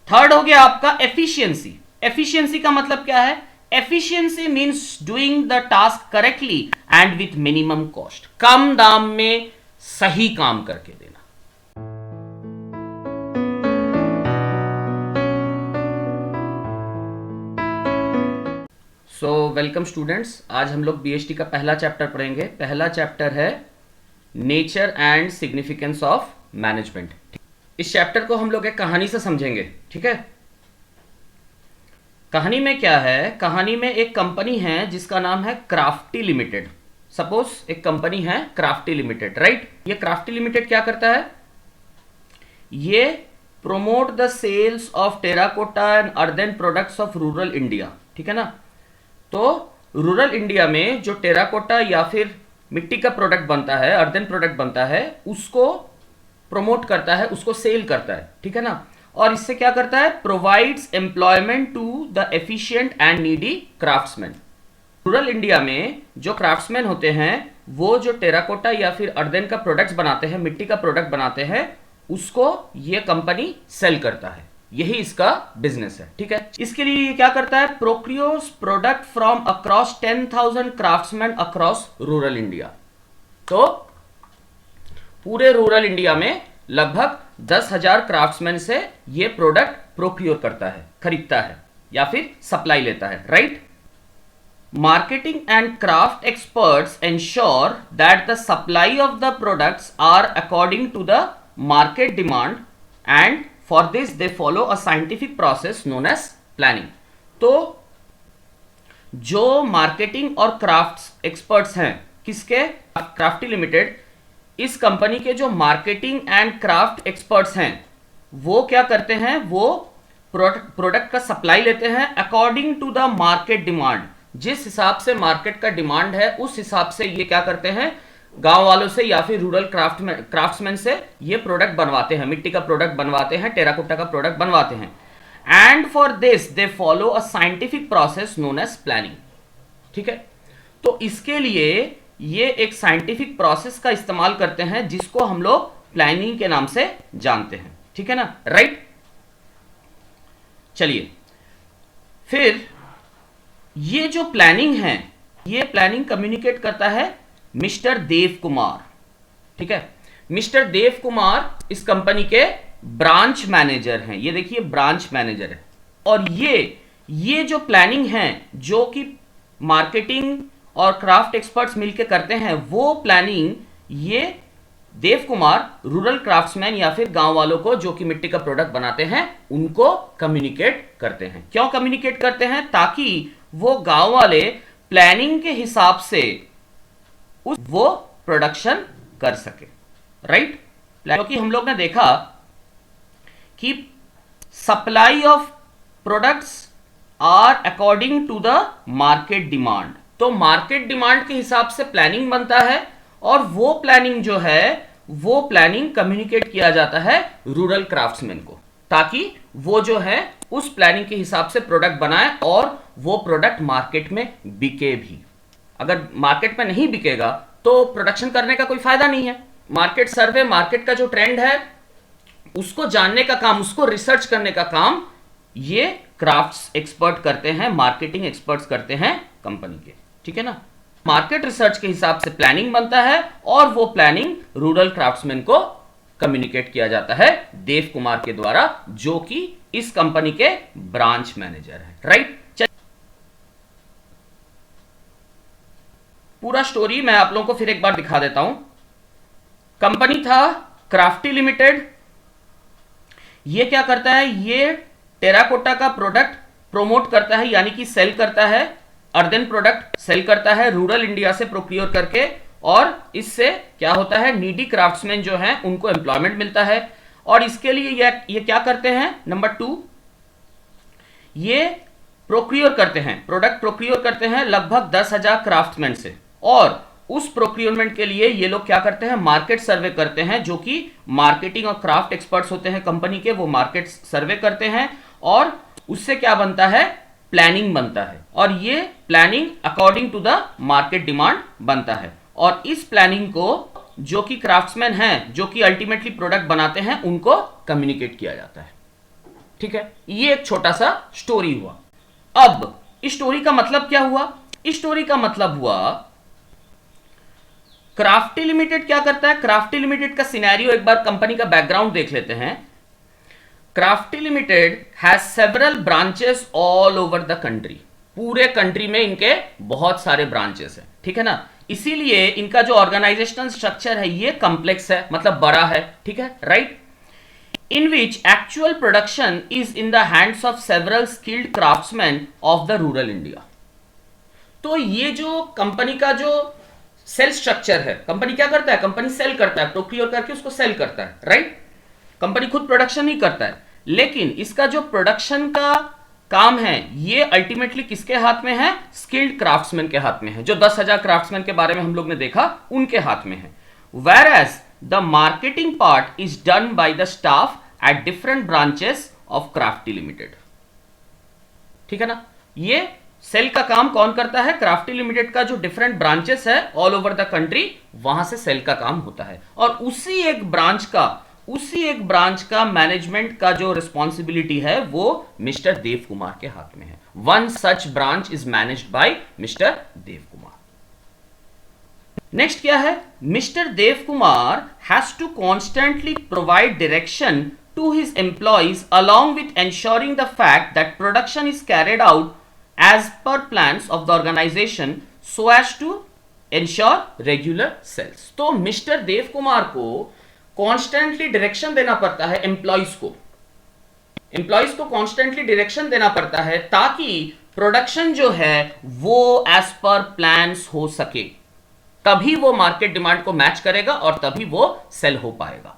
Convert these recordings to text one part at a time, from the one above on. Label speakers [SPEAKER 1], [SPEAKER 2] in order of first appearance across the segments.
[SPEAKER 1] Third हो गया आपका एफिशिएंसी। एफिशिएंसी का मतलब क्या है? Efficiency means doing the task correctly and with minimum cost. कम दाम में सही काम करके देना। सो वेलकम स्टूडेंट्स, आज हम लोग बीएसटी का पहला चैप्टर पढ़ेंगे। पहला चैप्टर है nature and significance of management. इस चैप्टर को हम लोग एक कहानी से समझेंगे, ठीक है। कहानी में क्या है? कहानी में एक कंपनी है जिसका नाम है क्राफ्टी लिमिटेड। सपोज एक कंपनी है क्राफ्टी लिमिटेड, राइट। ये क्राफ्टी लिमिटेड क्या करता है? ये promote the sales of terracotta and earthen products of rural India, ठीक है ना। तो रूरल इंडिया में जो टेराकोटा या फिर मिट्टी का प्रोडक्ट बनता है, अर्दन प्रोडक्ट बनता है, उसको प्रमोट करता है, उसको सेल करता है, ठीक है ना। और इससे क्या करता है? Provides employment to the efficient and needy craftsmen. Rural India में जो क्राफ्ट्समैन होते हैं वो जो टेराकोटा या फिर अर्दन का प्रोडक्ट्स बनाते हैं, मिट्टी का प्रोडक्ट बनाते हैं, उसको ये कंपनी सेल करता है। यही इसका बिजनेस है, ठीक है। इसके लिए ये क्या करता है? Procures product from across 10,000 craftsman across rural India. तो पूरे रूरल इंडिया में लगभग 10,000 क्राफ्ट्समैन से ये प्रोडक्ट प्रोक्योर करता है, खरीदता है या फिर सप्लाई लेता है, right. Marketing and craft experts ensure that the supply of the products are according to the market demand and for this they follow a scientific process known as planning. तो जो मार्केटिंग और craft experts हैं, किसके? Crafty limited, इस company के जो marketing and craft experts हैं वो क्या करते हैं? वो प्रोडक्ट का सप्लाई लेते हैं according to the market demand. जिस हिसाब से मार्केट का डिमांड है उस हिसाब से ये क्या करते हैं? गांव वालों से या फिर रूरल क्राफ्ट्समैन से ये प्रोडक्ट बनवाते हैं, मिट्टी का प्रोडक्ट बनवाते हैं, टेराकोटा का प्रोडक्ट बनवाते हैं। And for this they follow a scientific process known as planning, ठीक है। तो इसके लिए ये एक साइंटिफिक प्रोसेस का इस्तेमाल करते हैं जिसको हम लोग प्लानिंग के नाम से जानते हैं, ठीक है ना, राइट। चलिए, फिर ये जो प्लानिंग है, ये प्लानिंग कम्युनिकेट करता है मिस्टर देव कुमार, ठीक है। मिस्टर देव कुमार इस कंपनी के ब्रांच मैनेजर हैं। ये देखिए ब्रांच मैनेजर है। और ये जो प्लानिंग है जो कि मार्केटिंग और क्राफ्ट एक्सपर्ट्स मिलकर करते हैं, वो प्लानिंग ये देव कुमार रूरल क्राफ्ट्समैन या फिर गांव वालों को जो कि मिट्टी का प्रोडक्ट बनाते हैं उनको कम्युनिकेट करते हैं। क्यों कम्युनिकेट करते हैं? ताकि वो गांव वाले प्लानिंग के हिसाब से वो प्रोडक्शन कर सके, राइट। क्योंकि हम लोग ने देखा कि supply of products are according to the market demand. तो मार्केट डिमांड के हिसाब से प्लानिंग बनता है और वो प्लानिंग जो है वो प्लानिंग कम्युनिकेट किया जाता है रूरल क्राफ्ट्समैन को, ताकि वो जो है उस प्लानिंग के हिसाब से प्रोडक्ट बनाए और वो प्रोडक्ट मार्केट में बिके भी। अगर मार्केट में नहीं बिकेगा तो प्रोडक्शन करने का कोई फायदा नहीं है। मार्केट सर्वे, मार्केट का जो ट्रेंड है उसको जानने का काम, उसको रिसर्च करने का काम ये क्राफ्ट्स एक्सपर्ट करते हैं, मार्केटिंग एक्सपर्ट्स करते हैं कंपनी के, ठीक है ना। मार्केट रिसर्च के हिसाब से प्लानिंग बनता है और वो प्लानिंग रूरल क्राफ्ट्समैन को कम्युनिकेट किया जाता है देव कुमार के द्वारा, जो कि इस कंपनी के ब्रांच मैनेजर है, राइट। पूरा स्टोरी मैं आप लोगों को फिर एक बार दिखा देता हूं। कंपनी था क्राफ्टी लिमिटेड। ये क्या करता है? ये टेराकोटा का प्रोडक्ट प्रोमोट करता है, यानी कि सेल करता है, अर्दन प्रोडक्ट सेल करता है रूरल इंडिया से प्रोक्योर करके। और इससे क्या होता है? नीडी क्राफ्ट्समैन जो हैं उनको एम्प्लॉयमेंट मिलता है। और इसके लिए ये क्या करते हैं? नंबर 2, ये प्रोक्योर करते हैं, प्रोडक्ट प्रोक्योर करते हैं लगभग 10,000 क्राफ्ट्समैन से। और उस प्रोक्योरमेंट के लिए ये लोग क्या करते हैं? मार्केट सर्वे करते हैं, जो कि मार्केटिंग और क्राफ्ट एक्सपर्ट्स होते हैं कंपनी के, वो मार्केट सर्वे करते हैं और उससे क्या बनता है? प्लानिंग बनता है। और ये planning according to the market demand बनता है। और इस प्लानिंग को जो कि क्राफ्ट्समैन हैं, जो कि अल्टीमेटली प्रोडक्ट बनाते हैं, उनको कम्युनिकेट किया जाता है, ठीक है, ये एक छोटा सा स्टोरी हुआ। अब इस स्टोरी का मतलब क्या हुआ? इस स्टोरी का मतलब हुआ क्राफ्टी लिमिटेड क्या करता है। क्राफ्टी लिमिटेड का सिनेरियो, एक बार कंपनी का बैकग्राउंड देख लेते हैं। Crafty limited has several branches all over the country. पूरे कंट्री में इनके बहुत सारे ब्रांचेस हैं, ठीक है ना। इसीलिए इनका जो ऑर्गेनाइजेशनल स्ट्रक्चर है ये कॉम्प्लेक्स है, मतलब बड़ा है, ठीक है, right. in which actual production is in the hands of several skilled craftsmen of the rural India। तो ये जो कंपनी का जो सेल स्ट्रक्चर है, कंपनी क्या करता है? कंपनी सेल करता है, प्रोक्योर करके उसको सेल करता है, राइट। कंपनी खुद प्रोडक्शन नहीं करता है, लेकिन इसका जो प्रोडक्शन का काम है ये अल्टीमेटली किसके हाथ में है? स्किल्ड क्राफ्ट्समैन के हाथ में है। जो 10,000 क्राफ्ट्समैन के बारे में हम लोग ने देखा, उनके हाथ में है। whereas the marketing part is done by the staff at different branches of Crafty Limited। ठीक है ना। ये सेल का काम कौन करता है? क्राफ्टी लिमिटेड का जो डिफरेंट ब्रांचेस है ऑल ओवर द कंट्री, वहां से सेल का काम होता है। और उसी एक ब्रांच का मैनेजमेंट का जो रिस्पॉन्सिबिलिटी है वो मिस्टर देव कुमार के हाथ में है। One such branch is managed by mister Dev Kumar. Next क्या है? Mister Dev Kumar has to constantly provide direction to his employees along with ensuring the fact that production is carried out as per plans of the organisation so as to ensure regular sales. तो mister Dev Kumar को constantly direction देना पड़ता है employees को constantly direction देना पड़ता है ताकि प्रोडक्शन जो है वो एज पर प्लान्स हो सके, तभी वो मार्केट डिमांड को मैच करेगा और तभी वो सेल हो पाएगा।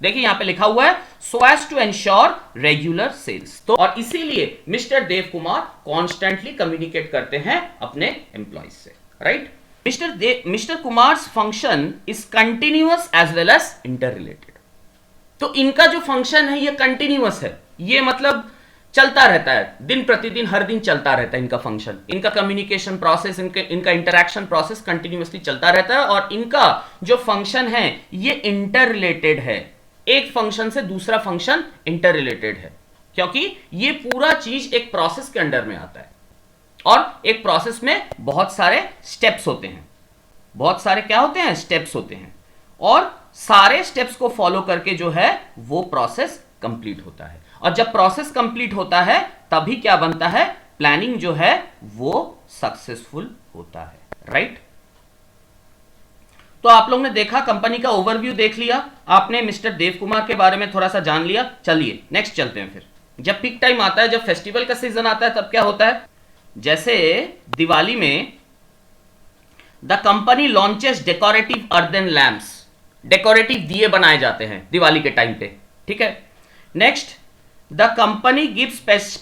[SPEAKER 1] देखिए यहां पे लिखा हुआ है so as to ensure regular sales. तो और इसीलिए mister Dev Kumar constantly communicate करते हैं अपने एम्प्लॉइज से, right. Mister Kumar's function is continuous as well as interrelated. तो इनका जो फंक्शन है ये कंटिन्यूअस है, ये मतलब चलता रहता है, दिन प्रतिदिन हर दिन चलता रहता है इनका फंक्शन। इनका कम्युनिकेशन प्रोसेस, इनका इंटरैक्शन प्रोसेस कंटिन्यूअसली चलता रहता है। और इनका जो फंक्शन है ये इंटर रिलेटेड है, एक फंक्शन से दूसरा फंक्शन इंटर रिलेटेड है, क्योंकि ये पूरा चीज एक प्रोसेस के अंडर में आता है। और एक प्रोसेस में बहुत सारे स्टेप्स होते हैं, बहुत सारे क्या होते हैं? स्टेप्स होते हैं। और सारे स्टेप्स को फॉलो करके जो है वो प्रोसेस कंप्लीट होता है। और जब प्रोसेस कंप्लीट होता है तभी क्या बनता है? प्लानिंग जो है वो सक्सेसफुल होता है, राइट। तो आप लोग ने देखा, कंपनी का ओवरव्यू देख लिया आपने, मिस्टर देव कुमार के बारे में थोड़ा सा जान लिया। चलिए नेक्स्ट चलते हैं। फिर जब पीक टाइम आता है, जब फेस्टिवल का सीजन आता है, तब क्या होता है? जैसे दिवाली में the company launches decorative earthen lamps, decorative दिए बनाए जाते हैं दिवाली के टाइम पे, ठीक है। Next, the company gives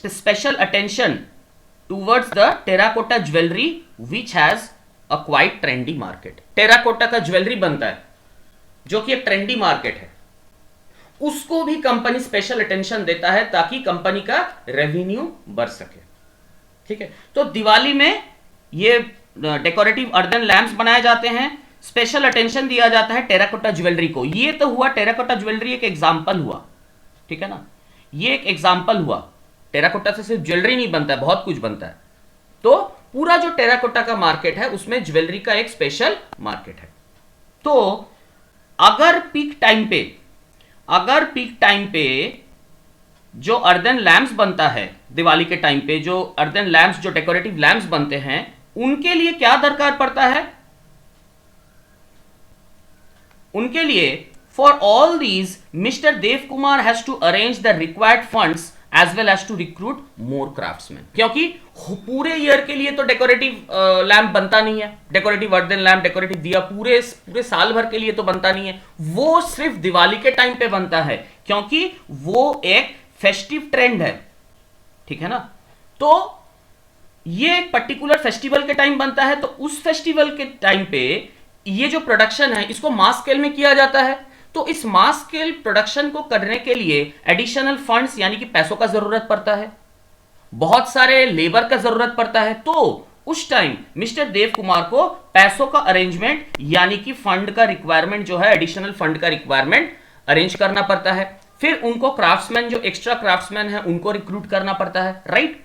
[SPEAKER 1] special attention towards the terracotta jewellery which has a quite trendy market. Terracotta का ज्वेलरी बनता है जो कि एक ट्रेंडी मार्केट है, उसको भी कंपनी स्पेशल अटेंशन देता है ताकि कंपनी का रेवेन्यू बढ़ सके, ठीक है। तो दिवाली में ये डेकोरेटिव अर्दन लैम्प्स बनाए जाते हैं, स्पेशल अटेंशन दिया जाता है टेराकोटा ज्वेलरी को। ये तो हुआ टेराकोटा ज्वेलरी, एक एग्जांपल हुआ, ठीक है ना। ये एक एग्जांपल हुआ, टेराकोटा से सिर्फ ज्वेलरी नहीं बनता है, बहुत कुछ बनता है। तो पूरा जो टेराकोटा का मार्केट है उसमें ज्वेलरी का एक स्पेशल मार्केट है। तो अगर पीक टाइम पे जो अर्दन लैम्प्स बनता है दिवाली के टाइम पे, जो अर्दन लैम्प्स, जो डेकोरेटिव लैम्प्स बनते हैं, उनके लिए क्या दरकार पड़ता है? उनके लिए for all these mister Dev Kumar has to arrange the required funds as well as to recruit more craftsmen. क्योंकि पूरे ईयर के लिए तो डेकोरेटिव लैम्प बनता नहीं है, डेकोरेटिव अर्दन लैम्प, डेकोरेटिव दिया पूरे साल भर के लिए तो बनता नहीं है, वो सिर्फ दिवाली के टाइम पे बनता है क्योंकि वो एक फेस्टिव ट्रेंड है, ठीक है ना। तो ये एक पर्टिकुलर फेस्टिवल के टाइम बनता है, तो उस फेस्टिवल के टाइम पे ये जो प्रोडक्शन है इसको मास स्केल में किया जाता है। तो इस मास स्केल प्रोडक्शन को करने के लिए एडिशनल फंड्स यानी कि पैसों का जरूरत पड़ता है, बहुत सारे लेबर का जरूरत पड़ता है। तो उस टाइम मिस्टर देव कुमार को पैसों का अरेंजमेंट यानी कि फंड का रिक्वायरमेंट जो है, एडिशनल फंड का रिक्वायरमेंट अरेंज करना पड़ता है। फिर उनको क्राफ्ट्समैन, जो एक्स्ट्रा क्राफ्ट्समैन है, उनको रिक्रूट करना पड़ता है, right.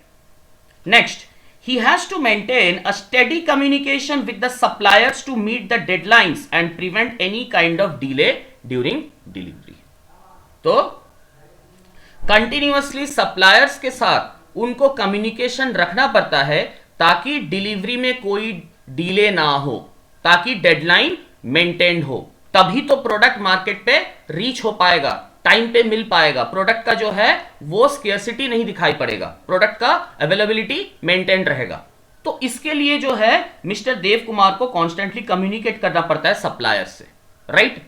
[SPEAKER 1] Next, he has to maintain a steady communication with the suppliers to meet the deadlines and prevent any kind of delay during delivery. तो कंटिन्यूअसली सप्लायर्स के साथ उनको कम्युनिकेशन रखना पड़ता है ताकि डिलीवरी में कोई डिले ना हो, ताकि डेडलाइन मेंटेन हो, तभी तो प्रोडक्ट मार्केट पे रीच हो पाएगा, टाइम पे मिल पाएगा, प्रोडक्ट का जो है वो स्केर्सिटी नहीं दिखाई पड़ेगा, प्रोडक्ट का अवेलेबिलिटी मेंटेन रहेगा। तो इसके लिए जो है मिस्टर देव कुमार को कॉन्स्टेंटली कम्युनिकेट करना पड़ता है सप्लायर्स से, राइट।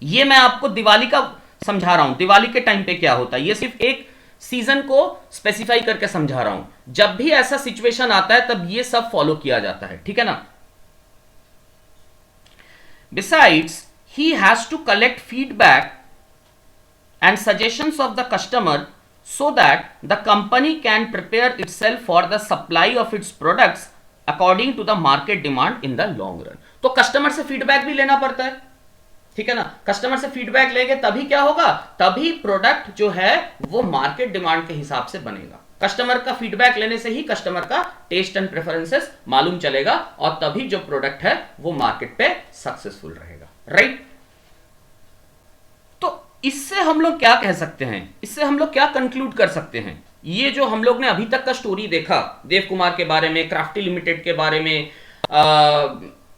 [SPEAKER 1] ये मैं आपको दिवाली का समझा रहा हूं, दिवाली के टाइम पे क्या होता है, ये सिर्फ एक सीजन को स्पेसिफाई करके समझा रहा हूं। जब भी ऐसा सिचुएशन आता है तब ये सब फॉलो किया जाता है, ठीक है ना। Besides, he has to collect feedback and suggestions of the customer so that the company can prepare itself for the supply of its products according to the market demand in the long run. तो customer से feedback भी लेना पड़ता है, ठीक है ना। Customer से फीडबैक लेंगे तभी क्या होगा, तभी प्रोडक्ट जो है वो मार्केट डिमांड के हिसाब से बनेगा। कस्टमर का फीडबैक लेने से ही कस्टमर का टेस्ट एंड प्रेफरेंसेस मालूम चलेगा और तभी जो प्रोडक्ट है वो मार्केट पे सक्सेसफुल रहेगा, राइट। तो इससे हम लोग क्या कह सकते हैं, इससे हम लोग क्या कंक्लूड कर सकते हैं। ये जो हम लोग ने अभी तक का स्टोरी देखा देव कुमार के बारे में, क्राफ्टी लिमिटेड के बारे में,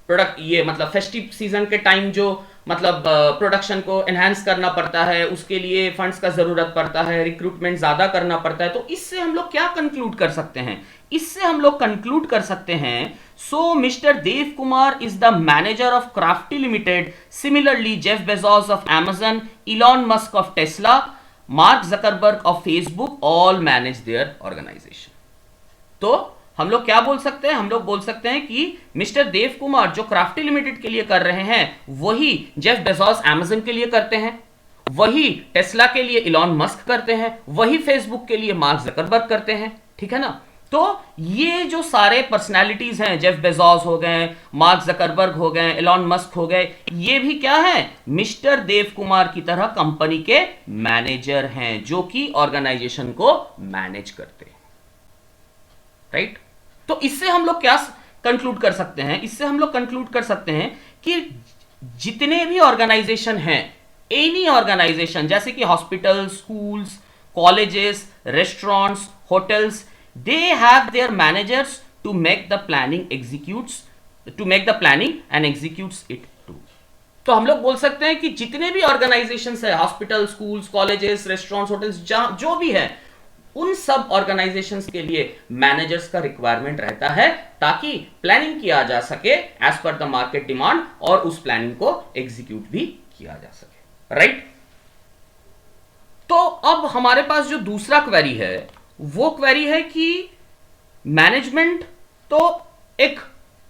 [SPEAKER 1] प्रोडक्ट ये मतलब फेस्टिव सीजन के टाइम जो मतलब प्रोडक्शन को एनहांस करना पड़ता है, उसके लिए फंड्स का जरूरत पड़ता है, रिक्रूटमेंट ज्यादा करना पड़ता है। तो इससे हम लोग क्या कंक्लूड कर सकते हैं, इससे हम लोग कंक्लूड कर सकते हैं, so mister Dev Kumar is the manager of Crafty Limited, similarly Jeff Bezos of Amazon, Elon Musk of Tesla, Mark Zuckerberg of Facebook, all manage their organisation. तो हम लोग क्या बोल सकते हैं, हम लोग बोल सकते हैं कि मिस्टर देव कुमार जो क्राफ्टी लिमिटेड के लिए कर रहे हैं वही जेफ बेजोस Amazon के लिए करते हैं, वही टेस्ला के लिए इलॉन मस्क करते हैं, वही फेसबुक के लिए मार्क जकरबर्ग करते हैं, ठीक है ना। तो ये जो सारे पर्सनैलिटीज हैं, जेफ बेजोस हो गए, मार्क जकरबर्ग हो गए, इलॉन मस्क हो गए, ये भी क्या है, मिस्टर देव कुमार की तरह कंपनी के मैनेजर हैं जो कि ऑर्गेनाइजेशन को मैनेज करते हैं, राइट। तो इससे हम लोग क्या कंक्लूड कर सकते हैं, इससे हम लोग कंक्लूड कर सकते हैं कि जितने भी ऑर्गेनाइजेशन हैं, एनी ऑर्गेनाइजेशन, जैसे कि hospital, schools, colleges, restaurants, hotels, they have their managers to make the planning and executes it too. तो हम लोग बोल सकते हैं कि जितने भी ऑर्गेनाइजेशंस है, hospital, schools, colleges, restaurants, hotels, जो भी है, उन सब ऑर्गेनाइजेशंस के लिए मैनेजर्स का रिक्वायरमेंट रहता है ताकि प्लानिंग किया जा सके as per the market demand और उस प्लानिंग को एग्जीक्यूट भी किया जा सके, राइट। तो अब हमारे पास जो दूसरा क्वेरी है वो क्वेरी है कि मैनेजमेंट तो एक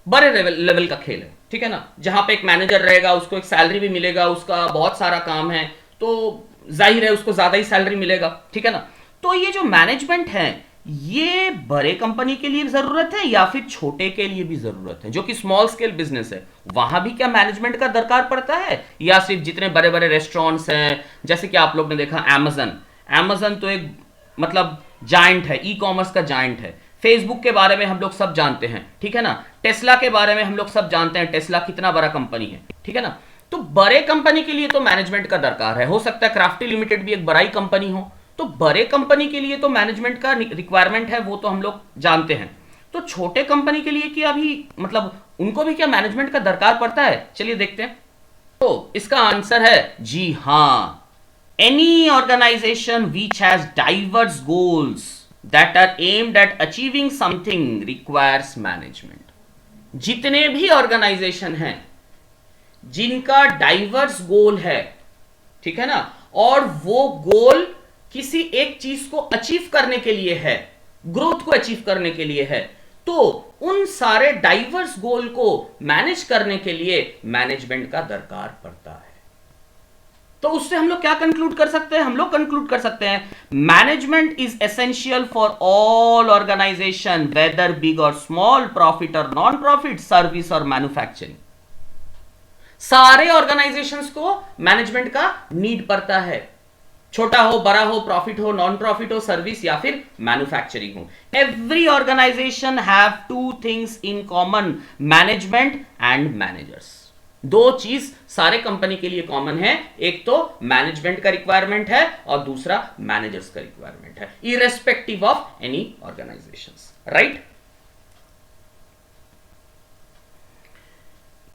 [SPEAKER 1] बड़े लेवल का खेल है, ठीक है ना, जहां पे एक मैनेजर रहेगा, उसको एक सैलरी भी मिलेगा, उसका बहुत सारा काम है, तो जाहिर है उसको ज्यादा ही सैलरी मिलेगा, ठीक है ना। तो ये जो मैनेजमेंट है ये बड़े कंपनी के लिए जरूरत है या फिर छोटे के लिए भी जरूरत है, जो कि स्मॉल स्केल बिजनेस है, वहां भी क्या मैनेजमेंट का दरकार पड़ता है, या सिर्फ जितने बड़े बड़े रेस्टोरेंट्स हैं, जैसे कि आप लोग ने देखा Amazon तो एक मतलब जायंट है, ई कॉमर्स का जायंट है। फेसबुक के बारे में हम लोग सब जानते हैं, ठीक है ना। टेस्ला के बारे में हम लोग सब जानते हैं, टेस्ला कितना बड़ा कंपनी है, ठीक है ना। तो बड़े कंपनी के लिए तो मैनेजमेंट का दरकार है, हो सकता है क्राफ्टी लिमिटेड भी एक बड़ा ही कंपनी हो, तो बड़े कंपनी के लिए तो मैनेजमेंट का रिक्वायरमेंट है, वो तो हम लोग जानते हैं। तो छोटे कंपनी के लिए क्या अभी मतलब उनको भी क्या मैनेजमेंट का दरकार पड़ता है, चलिए देखते हैं। तो इसका आंसर है जी हां। Any organisation which has diverse goals that are aimed at achieving something requires management. जितने भी ऑर्गेनाइजेशन हैं जिनका डाइवर्स गोल है, ठीक है ना, और वो गोल किसी एक चीज को अचीव करने के लिए है, ग्रोथ को अचीव करने के लिए है, तो उन सारे डाइवर्स गोल को मैनेज करने के लिए मैनेजमेंट का दरकार पड़ता है। तो उससे हम लोग क्या कंक्लूड कर सकते हैं, हम लोग कंक्लूड कर सकते हैं management is essential for all organisation whether big or small, profit or non profit, service or manufacturing. सारे ऑर्गेनाइजेशंस को मैनेजमेंट का नीड पड़ता है, छोटा हो बड़ा हो, प्रॉफिट हो नॉन प्रॉफिट हो, सर्विस या फिर मैन्युफैक्चरिंग हो। Every organisation have two things in common, management and managers. दो चीज सारे कंपनी के लिए कॉमन है, एक तो मैनेजमेंट का रिक्वायरमेंट है और दूसरा मैनेजर्स का रिक्वायरमेंट है, irrespective of any organisations, right.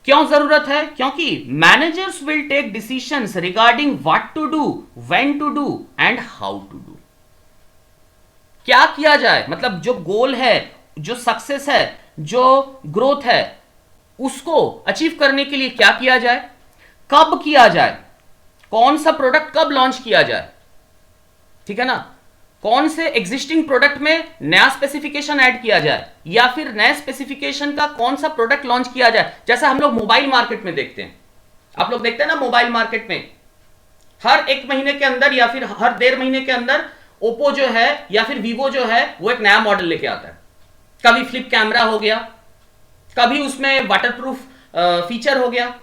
[SPEAKER 1] क्यों जरूरत है? क्योंकि managers will take decisions regarding what to do, when to do and how to do. क्या किया जाए, मतलब जो गोल है, जो सक्सेस है, जो ग्रोथ है, उसको अचीव करने के लिए क्या किया जाए, कब किया जाए, कौन सा प्रोडक्ट कब लॉन्च किया जाए, ठीक है ना, कौन से एग्जिस्टिंग प्रोडक्ट में नया स्पेसिफिकेशन ऐड किया जाए या फिर नए स्पेसिफिकेशन का कौन सा प्रोडक्ट लॉन्च किया जाए। जैसा हम लोग मोबाइल मार्केट में देखते हैं, आप लोग देखते हैं ना मोबाइल मार्केट में हर एक महीने के अंदर या फिर हर 1.5 महीने के अंदर ओप्पो जो है या फिर वीवो जो है वो एक नया मॉडल लेके आता है। कभी फ्लिप कैमरा हो गया, कभी उसमें वाटरप्रूफ फीचर हो गया,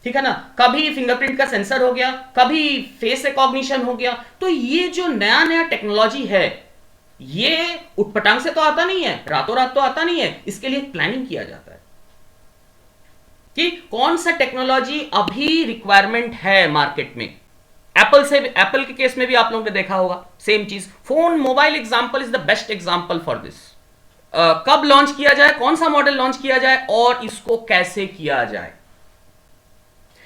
[SPEAKER 1] ठीक है ना, कभी फिंगरप्रिंट का सेंसर हो गया, कभी फेस रिकॉग्निशन हो गया। तो ये जो नया नया टेक्नोलॉजी है ये उठपटांग से तो आता नहीं है, रातों रात तो आता नहीं है, इसके लिए प्लानिंग किया जाता है कि कौन सा टेक्नोलॉजी अभी रिक्वायरमेंट है मार्केट में। एप्पल के केस में भी आप लोगों ने देखा होगा सेम चीज। Phone mobile example is the best example for this. कब लॉन्च किया जाए, कौन सा मॉडल लॉन्च किया जाए और इसको कैसे किया जाए,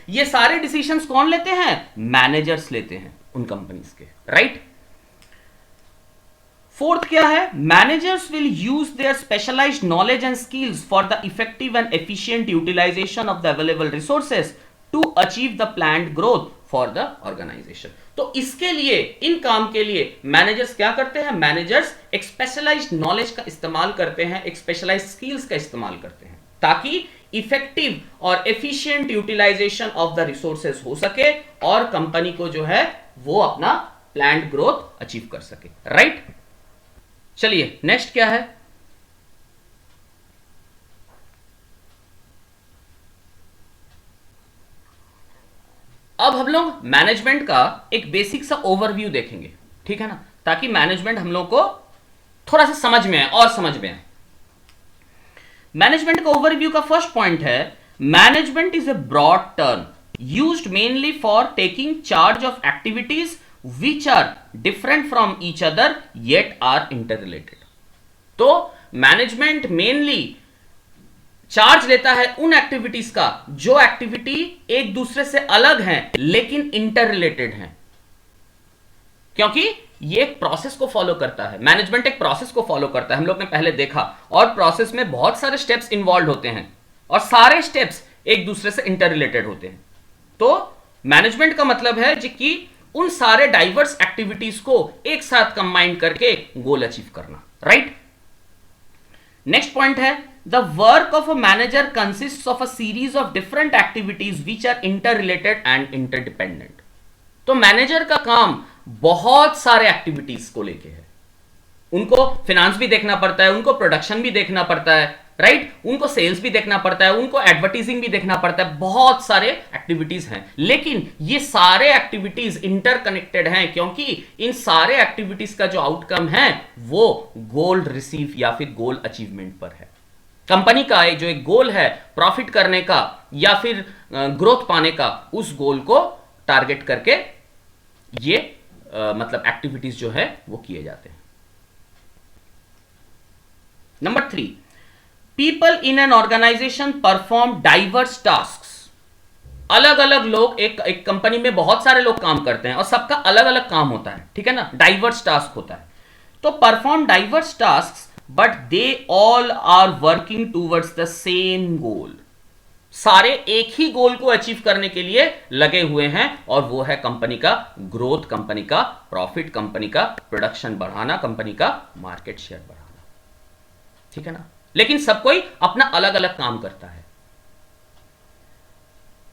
[SPEAKER 1] ये सारे डिसीजंस कौन लेते हैं? मैनेजर्स लेते हैं उन कंपनीज के, राइट। फोर्थ क्या है? Managers will use their specialised knowledge and skills for the effective and efficient utilisation of the available resources to achieve the planned growth for the organisation. तो इसके लिए, इन काम के लिए मैनेजर्स क्या करते हैं? मैनेजर्स एक स्पेशलाइज्ड नॉलेज का इस्तेमाल करते हैं, एक स्पेशलाइज्ड स्किल्स का इस्तेमाल करते हैं ताकि इफेक्टिव और efficient utilisation of the resources हो सके और कंपनी को जो है वो अपना प्लान्ड ग्रोथ अचीव कर सके, राइट। चलिए नेक्स्ट क्या है? अब हम लोग मैनेजमेंट का एक बेसिक सा ओवरव्यू देखेंगे, ठीक है ना, ताकि मैनेजमेंट हम लोग को थोड़ा सा समझ में आए और समझ में आए। मैनेजमेंट का ओवरव्यू का फर्स्ट पॉइंट है, management is a broad term used mainly for taking charge of activities which are different from each other yet are interrelated। तो मैनेजमेंट मेनली चार्ज लेता है उन एक्टिविटीज का जो एक्टिविटी एक दूसरे से अलग हैं लेकिन इंटररिलेटेड हैं, क्योंकि ये एक प्रोसेस को फॉलो करता है। मैनेजमेंट एक प्रोसेस को फॉलो करता है, हम लोग ने पहले देखा, और प्रोसेस में बहुत सारे स्टेप्स इन्वॉल्व होते हैं और सारे स्टेप्स एक दूसरे से इंटररिलेटेड होते हैं। तो मैनेजमेंट का मतलब है कि उन सारे डाइवर्स एक्टिविटीज को एक साथ कंबाइन करके गोल अचीव करना, राइट। नेक्स्ट पॉइंट है, the work of a manager consist of a series of different activities which are interrelated and interdependent. तो मैनेजर का काम बहुत सारे एक्टिविटीज को लेके है, उनको फिनांस भी देखना पड़ता है, उनको प्रोडक्शन भी देखना पड़ता है, राइट, उनको सेल्स भी देखना पड़ता है, उनको एडवर्टाइजिंग भी देखना पड़ता है, बहुत सारे एक्टिविटीज हैं। लेकिन ये सारे एक्टिविटीज इंटरकनेक्टेड हैं क्योंकि इन सारे एक्टिविटीज का जो आउटकम है वो गोल रिसीव या फिर गोल अचीवमेंट पर है। कंपनी का जो एक गोल है प्रॉफिट करने का या फिर ग्रोथ पाने का, उस गोल को टारगेट करके ये मतलब एक्टिविटीज जो है वो किए जाते हैं। Number 3, people in an organisation perform diverse task. अलग अलग लोग, एक कंपनी में बहुत सारे लोग काम करते हैं और सबका अलग अलग काम होता है, ठीक है ना, डाइवर्स टास्क होता है। तो perform diverse task but they all are working towards the same goal. सारे एक ही गोल को अचीव करने के लिए लगे हुए हैं और वो है कंपनी का ग्रोथ, कंपनी का प्रॉफिट, कंपनी का प्रोडक्शन बढ़ाना, कंपनी का मार्केट शेयर बढ़ाना, ठीक है ना। लेकिन सब कोई अपना अलग अलग काम करता है।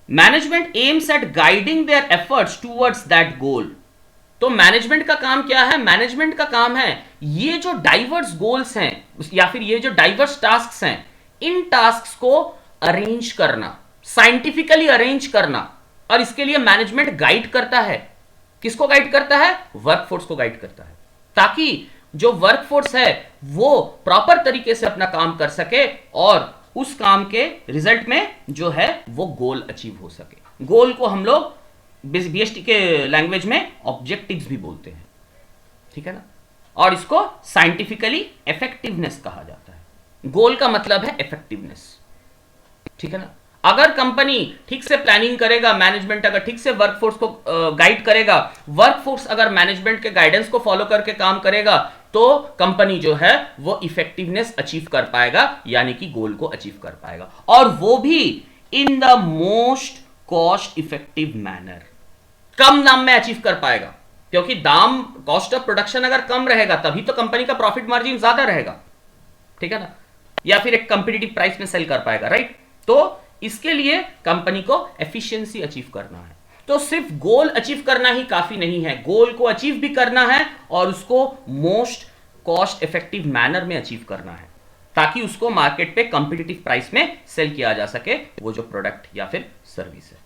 [SPEAKER 1] Management aims at guiding their efforts towards that goal. तो मैनेजमेंट का काम क्या है? मैनेजमेंट का काम है ये जो डाइवर्स गोल्स हैं या फिर ये जो डाइवर्स टास्क्स हैं, इन टास्क्स को अरेंज करना, साइंटिफिकली अरेंज करना, और इसके लिए मैनेजमेंट गाइड करता है। किसको गाइड करता है? वर्कफोर्स को गाइड करता है, ताकि जो वर्कफोर्स है वो प्रॉपर तरीके से अपना काम कर सके और उस काम के रिजल्ट में जो है वो गोल अचीव हो सके। गोल को हम लोग बीएसटी के लैंग्वेज में ऑब्जेक्टिव्स भी बोलते हैं, ठीक है ना, और इसको साइंटिफिकली इफेक्टिवनेस कहा जाता है। गोल का मतलब है इफेक्टिवनेस, ठीक है ना। अगर कंपनी ठीक से प्लानिंग करेगा, मैनेजमेंट अगर ठीक से वर्कफोर्स को गाइड करेगा, वर्कफोर्स अगर मैनेजमेंट के गाइडेंस को फॉलो करके काम करेगा, तो कंपनी जो है वो इफेक्टिवनेस अचीव कर पाएगा, यानी कि गोल को अचीव कर पाएगा, और वो भी in the most cost effective manner, कम दाम में अचीव कर पाएगा। क्योंकि दाम, कॉस्ट ऑफ प्रोडक्शन अगर कम रहेगा तभी तो कंपनी का प्रॉफिट मार्जिन ज्यादा रहेगा, ठीक है ना, या फिर एक कंपिटिटिव प्राइस में सेल कर पाएगा, राइट। तो इसके लिए कंपनी को एफिशिएंसी अचीव करना है। तो सिर्फ गोल अचीव करना ही काफी नहीं है, गोल को अचीव भी करना है और उसको मोस्ट कॉस्ट इफेक्टिव मैनर में अचीव करना है, ताकि उसको मार्केट पे कंपिटिटिव प्राइस में सेल किया जा सके वो जो प्रोडक्ट या फिर सर्विस है,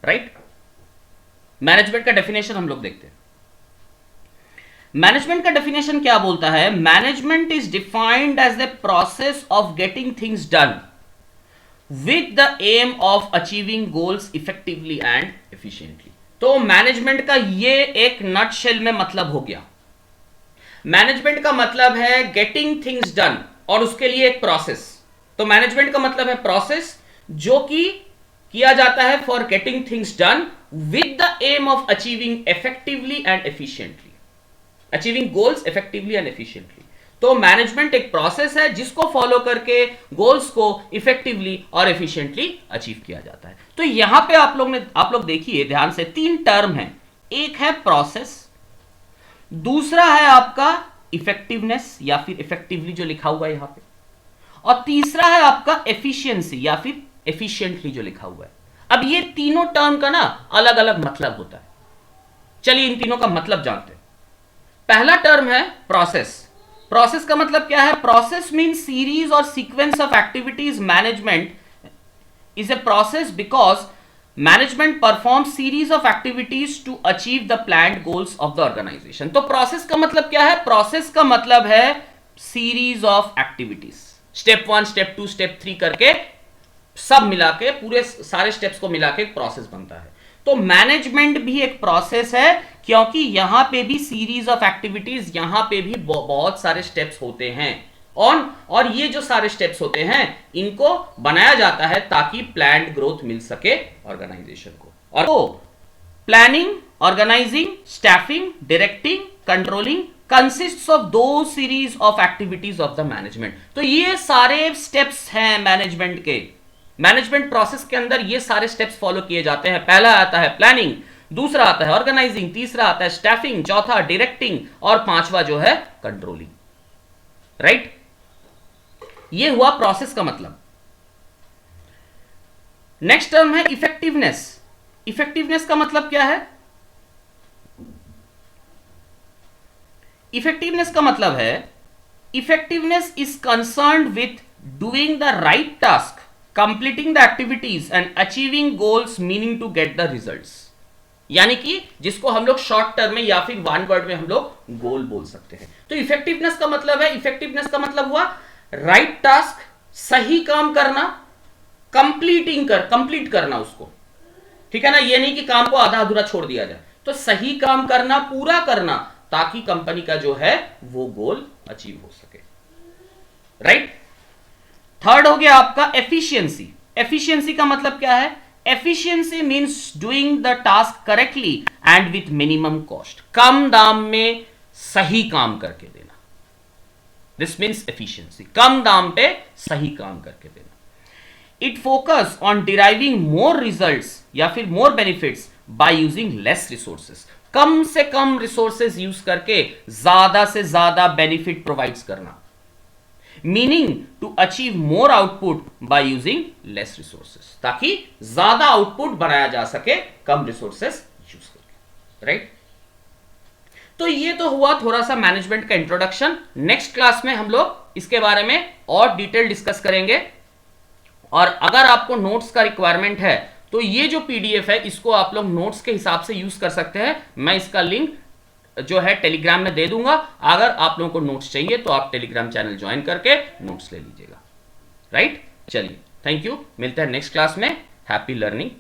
[SPEAKER 1] राइट। मैनेजमेंट का डेफिनेशन हम लोग देखते हैं। मैनेजमेंट का डेफिनेशन क्या बोलता है? Management is defined as the process of getting things done with the aim of achieving goals effectively and efficiently. तो मैनेजमेंट का ये एक नटशेल में मतलब हो गया। मैनेजमेंट का मतलब है गेटिंग थिंग्स डन और उसके लिए एक प्रोसेस। तो मैनेजमेंट का मतलब है प्रोसेस जो कि किया जाता है for getting things done with the aim of achieving effectively and efficiently, achieving goals effectively and efficiently. तो मैनेजमेंट एक प्रोसेस है जिसको फॉलो करके गोल्स को इफेक्टिवली और एफिशिएंटली अचीव किया जाता है। तो यहां पे आप लोग देखिए ध्यान से, 3 टर्म है। एक है प्रोसेस, दूसरा है आपका इफेक्टिवनेस या फिर इफेक्टिवली जो लिखा हुआ है यहां पे, और तीसरा है आपका एफिशिएंसी या फिर एफिशिएंटली जो लिखा हुआ है। अब ये तीनों टर्म का ना अलग अलग मतलब होता है। चलिए इन तीनों का मतलब जानते हैं। पहला टर्म है प्रोसेस। प्रोसेस का मतलब क्या है? Process means series or sequence of activities. Management is a process because management perform series of activities to achieve the planned goals of the organisation. तो प्रोसेस का मतलब क्या है? प्रोसेस का मतलब है series of activities, step 1, step 2, step 3 करके सब मिला के, पूरे सारे स्टेप्स को मिला के एक प्रोसेस बनता है। तो मैनेजमेंट भी एक प्रोसेस है, क्योंकि यहां पे भी सीरीज ऑफ एक्टिविटीज, यहां पे भी बहुत सारे स्टेप्स होते हैं और ये जो सारे स्टेप्स होते हैं इनको बनाया जाता है ताकि प्लान्ड ग्रोथ मिल सके ऑर्गेनाइजेशन को। और तो planning, organising, staffing, directing, controlling consists of दो series of activities of the management. तो ये सारे स्टेप्स हैं मैनेजमेंट के। मैनेजमेंट प्रोसेस के अंदर ये सारे स्टेप्स फॉलो किए जाते हैं। पहला आता है प्लानिंग, दूसरा आता है ऑर्गेनाइजिंग, तीसरा आता है स्टाफिंग, चौथा डायरेक्टिंग और पांचवा जो है कंट्रोलिंग, राइट। ये हुआ प्रोसेस का मतलब। नेक्स्ट टर्म है इफेक्टिवनेस। इफेक्टिवनेस का मतलब क्या है? इफेक्टिवनेस का मतलब है effectiveness is concerned with doing the right task, completing the activities and achieving goals meaning to get the results. यानी कि जिसको हम लोग शॉर्ट टर्म में या फिर वन वर्ड में हम लोग गोल बोल सकते हैं। तो इफेक्टिवनेस का मतलब है, इफेक्टिवनेस का मतलब हुआ राइट टास्क, सही काम करना, कंप्लीट करना उसको, ठीक है ना। ये नहीं कि काम को आधा अधूरा छोड़ दिया जाए। तो सही काम करना, पूरा करना, ताकि कंपनी का जो है वो गोल अचीव हो सके, राइट। थर्ड हो गया आपका एफिशिएंसी। एफिशिएंसी का मतलब क्या है? Efficiency means doing the task correctly and with minimum cost. कम दाम में सही काम करके देना, दिस मीन्स एफिशिएंसी। कम दाम पे सही काम करके देना। It focus on deriving more results या फिर more benefits by using less resources. कम से कम रिसोर्सेस यूज करके ज्यादा से ज्यादा बेनिफिट प्रोवाइड्स करना, meaning to achieve more output by using less resources, ताकि ज्यादा आउटपुट बनाया जा सके कम रिसोर्सेस यूज करके, राइट। तो ये तो हुआ थोड़ा सा मैनेजमेंट का इंट्रोडक्शन। नेक्स्ट क्लास में हम लोग इसके बारे में और डिटेल डिस्कस करेंगे और अगर आपको नोट्स का रिक्वायरमेंट है तो ये जो पीडीएफ है इसको आप लोग नोट्स के हिसाब से यूज कर सकते हैं। मैं इसका लिंक जो है टेलीग्राम में दे दूंगा। अगर आप लोगों को नोट्स चाहिए तो आप टेलीग्राम चैनल ज्वाइन करके नोट्स ले लीजिएगा। राइट, चलिए, थैंक यू, मिलते हैं नेक्स्ट क्लास में। Happy learning.